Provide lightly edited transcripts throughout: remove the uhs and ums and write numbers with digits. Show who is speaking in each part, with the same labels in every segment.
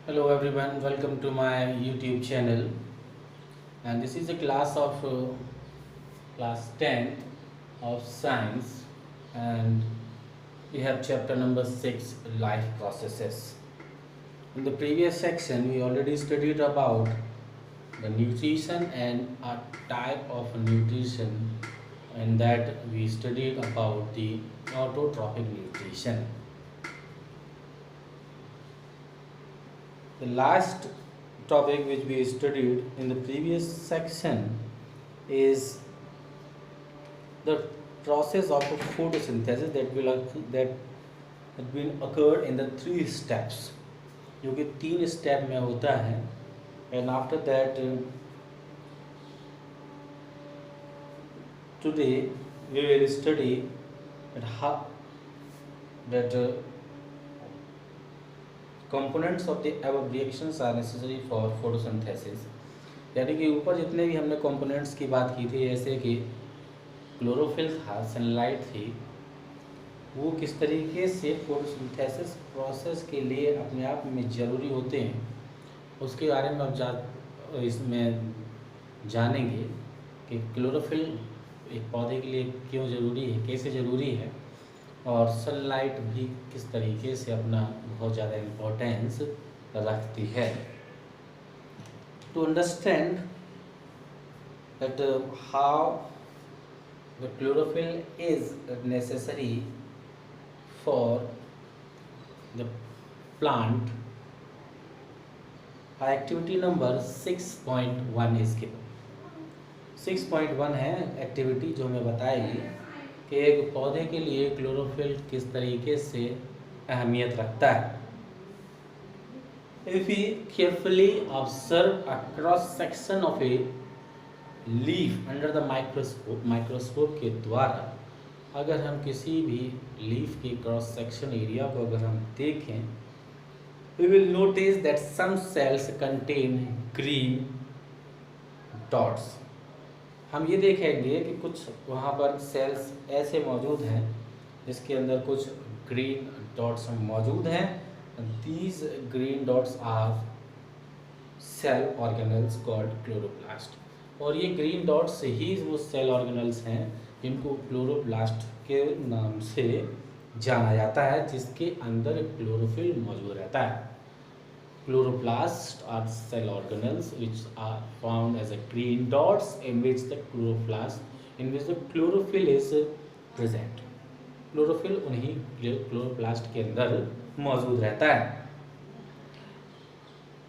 Speaker 1: Hello everyone, welcome to my YouTube channel, and this is a class of class 10th of science, and we have chapter number 6, life processes. In the previous section we already studied about the nutrition and a type of nutrition, and that we studied about the autotrophic nutrition. The last topic which we studied in the previous section is the process of photosynthesis that will occur in the 3 steps, जो कि 3 step में होता है. And after that today we will study that components of the above reactions are necessary for photosynthesis. यानी कि ऊपर जितने भी हमने कंपोनेंट्स की बात की थी, जैसे कि क्लोरोफिल था, सनलाइट थी, वो किस तरीके से फोटोसिंथेसिस प्रोसेस के लिए अपने आप में ज़रूरी होते हैं, उसके बारे में अब इसमें जानेंगे कि क्लोरोफिल एक पौधे के लिए क्यों ज़रूरी है, कैसे ज़रूरी है, और सनलाइट भी किस तरीके से अपना बहुत ज़्यादा इम्पोर्टेंस रखती है. To understand that how the chlorophyll is necessary for the plant, activity number 6.1 is given. 6.1 है एक्टिविटी जो हमें बताएगी कि एक पौधे के लिए क्लोरोफिल किस तरीके से अहमियत रखता है. If we carefully observe a cross section of a leaf under the microscope के द्वारा अगर हम किसी भी लीफ की क्रॉस सेक्शन एरिया को अगर हम देखें, we will notice that some cells contain green dots. हम ये देखेंगे कि कुछ वहाँ पर सेल्स ऐसे मौजूद हैं जिसके अंदर कुछ ग्रीन डॉट्स मौजूद हैं. These green dots are cell organelles called chloroplast. और ये ग्रीन डॉट्स ही वो सेल ऑर्गेनल्स हैं जिनको क्लोरोप्लास्ट के नाम से जाना जाता है, जिसके अंदर क्लोरोफिल मौजूद रहता है. Chloroplasts are cell organelles which are found as a green dots in which the chlorophyll is present. Chlorophyll उन्हीं क्लोरोप्लास्ट के अंदर मौजूद रहता है.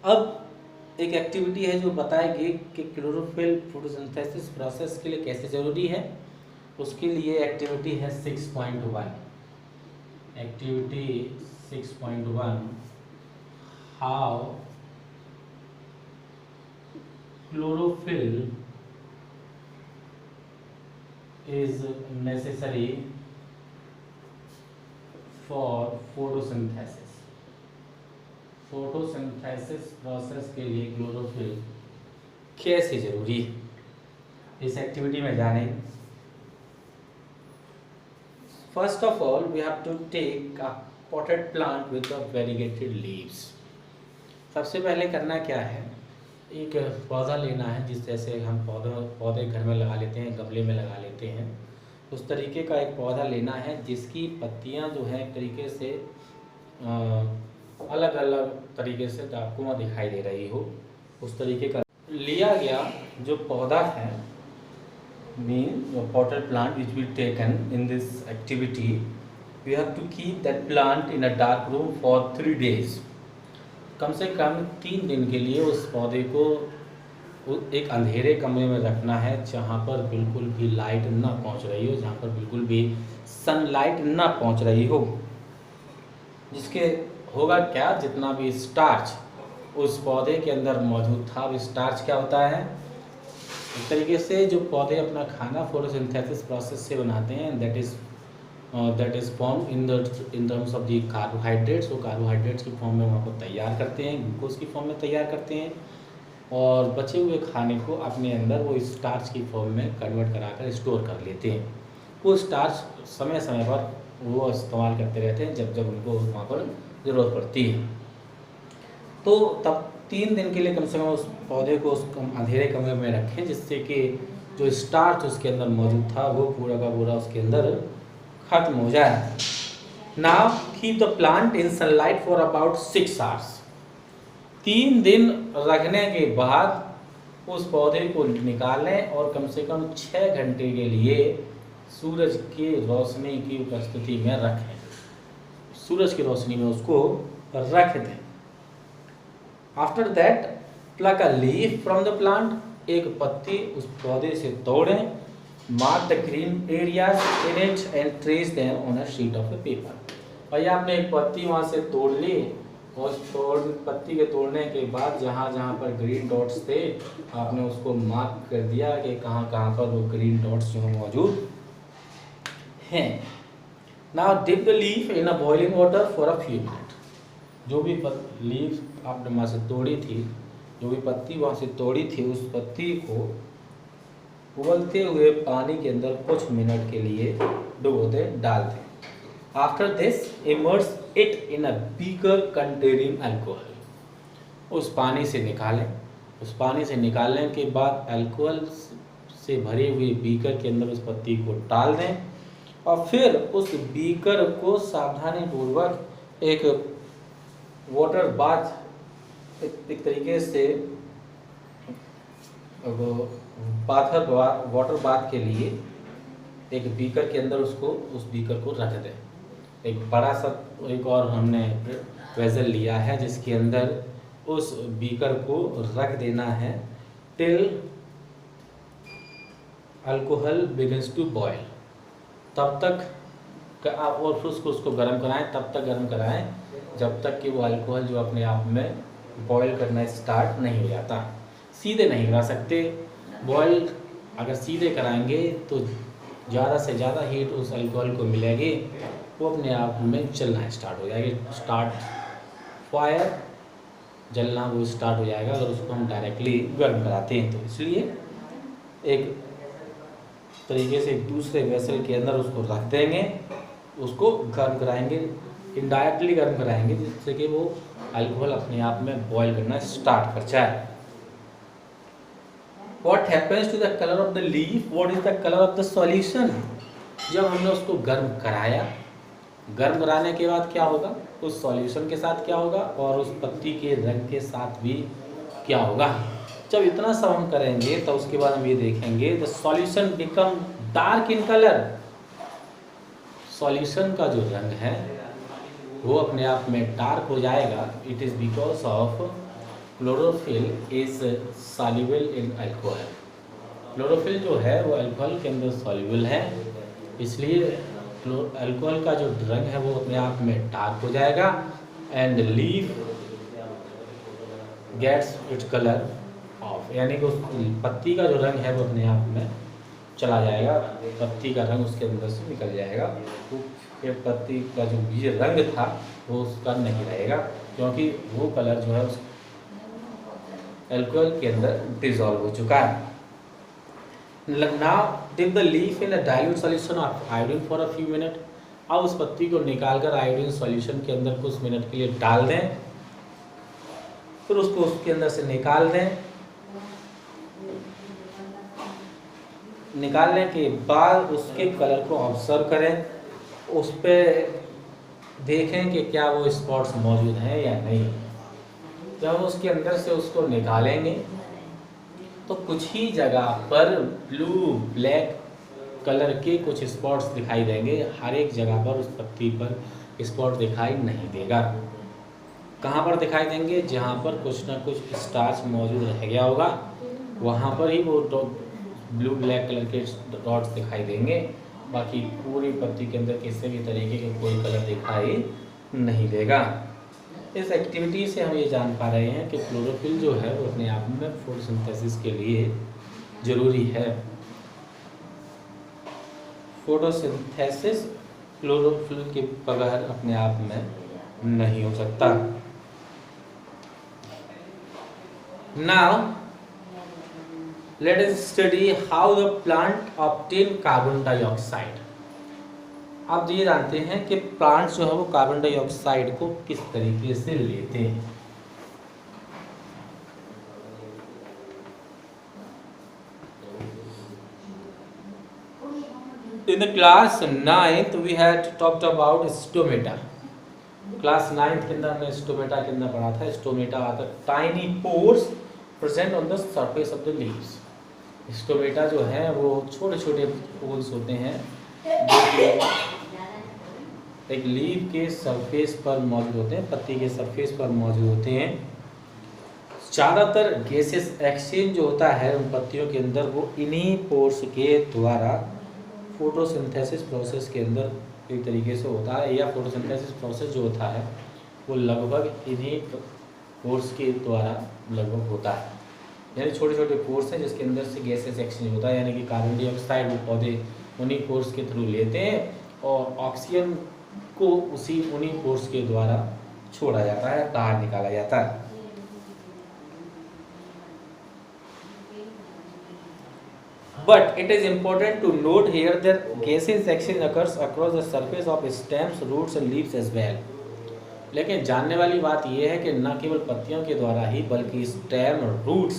Speaker 1: अब एक एक्टिविटी है जो बताएगी कि क्लोरोफिल फोटोसिंथेसिस प्रोसेस के लिए कैसे ज़रूरी है. उसके लिए एक्टिविटी है 6.1. Activity 6.1, how chlorophyll is necessary for photosynthesis. Photosynthesis process के लिए क्लोरोफिल कैसे जरूरी है, इस एक्टिविटी में जानेंगे. First of all we have to take a potted plant with the variegated leaves. सबसे पहले करना क्या है, एक पौधा लेना है जिस जैसे हम पौधे घर में लगा लेते हैं, गमले में लगा लेते हैं, उस तरीके का एक पौधा लेना है जिसकी पत्तियां जो है एक तरीके से अलग अलग तरीके से आपको वहाँ दिखाई दे रही हो, उस तरीके का लिया गया जो पौधा है. Mean potted plant which will taken in this activity, we have to keep that plant in a dark room for 3 days. कम से कम 3 दिन के लिए उस पौधे को एक अंधेरे कमरे में रखना है, जहाँ पर बिल्कुल भी लाइट ना पहुँच रही हो, जहाँ पर बिल्कुल भी सनलाइट ना पहुँच रही हो. जिसके होगा क्या, जितना भी स्टार्च उस पौधे के अंदर मौजूद था, वो स्टार्च क्या होता है, एक तरीके से जो पौधे अपना खाना फोटोसिंथेसिस प्रोसेस से बनाते हैं, that is formed in terms of the carbohydrates. वो कार्बोहाइड्रेट्स की फॉर्म में वहाँ पर तैयार करते हैं, ग्लूकोज की फॉर्म में तैयार करते हैं, और बचे हुए खाने को अपने अंदर वो स्टार्च की फॉर्म में कन्वर्ट कराकर स्टोर कर लेते हैं. वो स्टार्च समय समय पर वो इस्तेमाल करते रहते हैं जब जब उनको वहाँ पर ज़रूरत पड़ती है. तो तब 3 दिन के लिए कम से कम उस पौधे को उस अंधेरे कमरे में रखें, जिससे कि जो स्टार्च उसके अंदर मौजूद था वो पूरा का पूरा उसके अंदर खत्म हो जाए। Now keep the plant in sunlight for about 6 hours. 3 दिन रखने के बाद उस पौधे को निकालें और कम से कम 6 घंटे के लिए सूरज की रोशनी की उपस्थिति में रखें, सूरज की रोशनी में उसको रख दें। After that pluck a leaf from the plant, एक पत्ती उस पौधे से तोड़ें, mark the green areas in it and trace them on a sheet of paper. भाई आपने एक पत्ती वहाँ से तोड़ ली और पत्ती के तोड़ने के बाद जहाँ जहाँ पर ग्रीन डॉट्स थे आपने उसको मार्क कर दिया कि कहाँ कहाँ पर वो ग्रीन डॉट्स जो है मौजूद हैं। Now dip the leaf in a boiling water for a few minute. जो भी लीफ आपने वहाँ से तोड़ी थी, जो भी पत्ती वहाँ से तोड़ी थी, उस पत्ती को उबलते हुए पानी के अंदर कुछ मिनट के लिए डुबो दें, डाल दें। After this immerse it in a beaker containing alcohol. उस पानी से निकालें। उस पानी से निकालने के बाद अल्कोहल से भरे हुए बीकर के अंदर उस पत्ती को डाल दें और फिर उस बीकर को सावधानी पूर्वक एक वाटर बाथ, एक तरीके से वाटर बाथ के लिए एक बीकर के अंदर उस बीकर को रख दें। एक बड़ा सा एक और हमने वेसल लिया है जिसके अंदर उस बीकर को रख देना है till alcohol begins to boil, तब तक और फिर उसको गर्म कराएं, तब तक गर्म कराएं जब तक कि वो अल्कोहल जो अपने आप में बॉयल करना स्टार्ट नहीं हो जाता। सीधे नहीं करा सकते, बॉयल अगर सीधे कराएंगे तो ज़्यादा से ज़्यादा हीट उस अल्कोहल को मिलेगी, वो अपने आप में जलना स्टार्ट हो जाएगी। स्टार्ट फायर, जलना वो स्टार्ट हो जाएगा अगर उसको हम डायरेक्टली गर्म कराते हैं। तो इसलिए एक तरीके से एक दूसरे वेसल के अंदर उसको रख देंगे, उसको गर्म कराएंगे, इनडायरेक्टली गर्म कराएंगे जिससे कि वो अल्कोहल अपने आप में बॉयल करना स्टार्ट कर जाए। What happens to the color of the leaf? What is the color of the solution? जब हमने उसको गर्म कराया, गर्म कराने के बाद क्या होगा, उस सॉल्यूशन के साथ क्या होगा और उस पत्ती के रंग के साथ भी क्या होगा। जब इतना सब हम करेंगे तो उसके बाद हम ये देखेंगे the solution become dark in colour. Solution का जो रंग है वो अपने आप में डार्क हो जाएगा। It is because of chlorophyll is soluble in alcohol. Chlorophyll जो है वो अल्कोहल के अंदर सॉल्युबल है, इसलिए अल्कोहल का जो रंग है वो अपने आप में डार्क हो जाएगा and leaf gets its colour off, यानी कि उस पत्ती का जो रंग है वो अपने आप में चला जाएगा, पत्ती का रंग उसके अंदर से निकल जाएगा। तो ये पत्ती का जो ये रंग था वो उसका नहीं रहेगा क्योंकि वो कलर जो है उस अल्कोहल के अंदर डिसॉल्व हो चुका है। Now dip the leaf in a dilute solution of iodine for a few minute. अब उस पत्ती को निकालकर आयोडीन सॉल्यूशन के अंदर कुछ मिनट के लिए डाल दें, फिर उसको उसके अंदर से निकाल दें। निकालने के बाद उसके कलर को ऑब्जर्व करें, उस पर देखें कि क्या वो स्पॉट्स मौजूद हैं या नहीं। जब उसके अंदर से उसको निकालेंगे तो कुछ ही जगह पर ब्लू ब्लैक कलर के कुछ स्पॉट्स दिखाई देंगे, हर एक जगह पर उस पत्ती पर स्पॉट दिखाई नहीं देगा। कहाँ पर दिखाई देंगे, जहाँ पर कुछ ना कुछ स्टार्च मौजूद रह गया होगा वहाँ पर ही वो ब्लू ब्लैक कलर के डॉट्स दिखाई देंगे। बाकी पूरी पत्ती के अंदर किसी भी तरीके के कोई कलर दिखाई नहीं देगा। इस एक्टिविटी से हम ये जान पा रहे हैं कि क्लोरोफिल जो है वो अपने आप में फोटोसिंथेसिस के लिए ज़रूरी है। फोटोसिंथेसिस क्लोरोफिल के बगैर अपने आप में नहीं हो सकता। Now let us study how the plant obtain carbon dioxide. आप ये जानते हैं कि प्लांट्स जो है वो कार्बन डाइऑक्साइड को किस तरीके से लेते हैं। in the class 9th we had talked about stomata. Class 9th के अंदर हमने स्टोमेटा के अंदर पढ़ा था. Stomata are the tiny pores present on the surface of the leaves. Stomata जो है वो छोटे छोटे पोर्स होते हैं जो एक लीव के सरफेस पर मौजूद होते हैं, पत्ती के सरफेस पर मौजूद होते हैं. ज़्यादातर गैसेस एक्सचेंज जो होता है उन पत्तियों के अंदर वो इन्हीं पोर्स के द्वारा फोटोसिंथेसिस प्रोसेस के अंदर एक तरीके से होता है, या फोटोसिंथेसिस प्रोसेस जो होता है वो लगभग इन्हीं पोर्स के द्वारा लगभग होता है. यानी छोटे छोटे पोर्स हैं जिसके अंदर से गैसेस एक्सचेंज होता है, यानी कि कार्बन डाइऑक्साइड वो पौधे उन्हीं पोर्स के थ्रू लेते हैं और ऑक्सीजन को उन्हीं पोर्स के द्वारा छोड़ा जाता है, बाहर निकाला जाता है. But it is important to note here that gaseous exchange occurs across the surface of stems, roots and leaves as well. लेकिन जानने वाली बात यह है कि न केवल पत्तियों के द्वारा ही बल्कि स्टेम रूट्स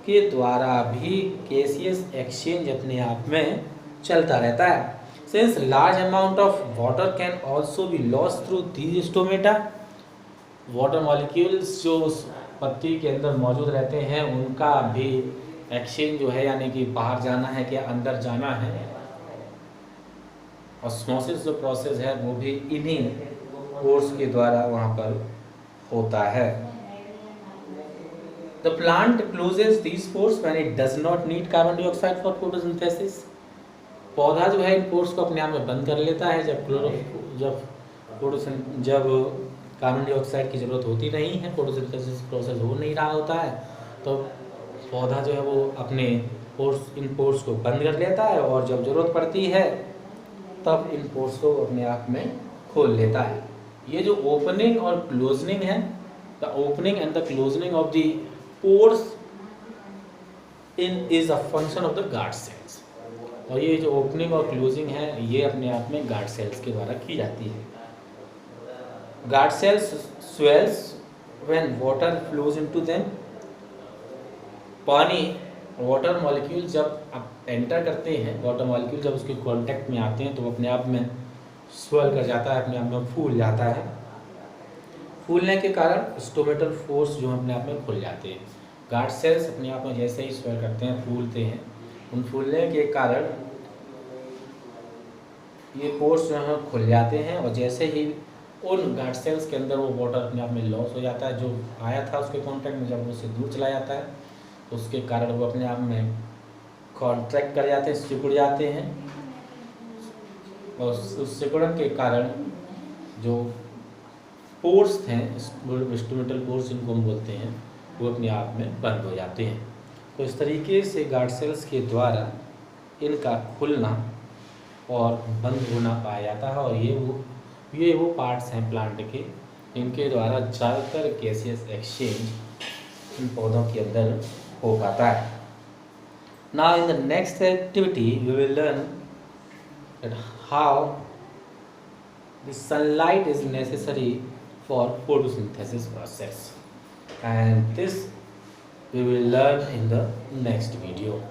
Speaker 1: के द्वारा भी गैसियस एक्सचेंज अपने आप में चलता रहता है. Since large amount of water can also be lost through these stomata, water molecules जो उस पत्ती के अंदर मौजूद रहते हैं उनका भी एक्सचेंज जो है, यानी कि बाहर जाना है कि अंदर जाना है, ऑस्मोसिस जो प्रोसेस है वो भी इन्हीं पोर्स के द्वारा वहाँ पर होता है. The plant closes these pores when it does not need carbon dioxide for photosynthesis. पौधा जो है इन पोर्स को अपने आप में बंद कर लेता है जब कार्बन डाइऑक्साइड की ज़रूरत होती नहीं है, फोटोसिंथेसिस प्रोसेस हो नहीं रहा होता है, तो पौधा जो है वो अपने इन पोर्स को बंद कर लेता है और जब ज़रूरत पड़ती है तब इन पोर्स को अपने आप में खोल लेता है. ये जो ओपनिंग और क्लोजनिंग है, the opening and the closing of the pores is a function of the guard cells. और ये जो ओपनिंग और क्लोजिंग है ये अपने आप में गार्ड सेल्स के द्वारा की जाती है. Guard cells swells when water flows into them. पानी वाटर मॉलिक्यूल जब आप एंटर करते हैं, वाटर मॉलिक्यूल जब उसके कांटेक्ट में आते हैं तो अपने आप में स्वेल कर जाता है, अपने आप में फूल जाता है. फूलने के कारण स्टोमेटल फोर्स जो अपने आप में खुल जाते हैं. गार्ड सेल्स अपने आप में जैसे ही स्वेल करते हैं, फूलते हैं, उन फूलने के कारण ये पोर्स जो है खुल जाते हैं और जैसे ही उन गार्ड सेल्स के अंदर वो वाटर अपने आप में लॉस हो जाता है, जो आया था उसके कांटेक्ट में, जब उससे दूर चला जाता है तो उसके कारण वो अपने आप में कॉन्ट्रैक्ट कर जाते हैं, सिकुड़ जाते हैं और उस सिकुड़न के कारण जो पोर्स हैं, स्टोमेटल पोर्स जिनको हम बोलते हैं, वो अपने आप में बंद हो जाते हैं. तो इस तरीके से गार्ड सेल्स के द्वारा इनका खुलना और बंद होना पाया जाता है और ये वो पार्ट्स हैं प्लांट के, इनके द्वारा ज़्यादातर गैसियस एक्सचेंज इन पौधों के अंदर हो पाता है. Now in the next activity we will learn that how the sunlight is necessary for photosynthesis process, and this we will learn in the next video.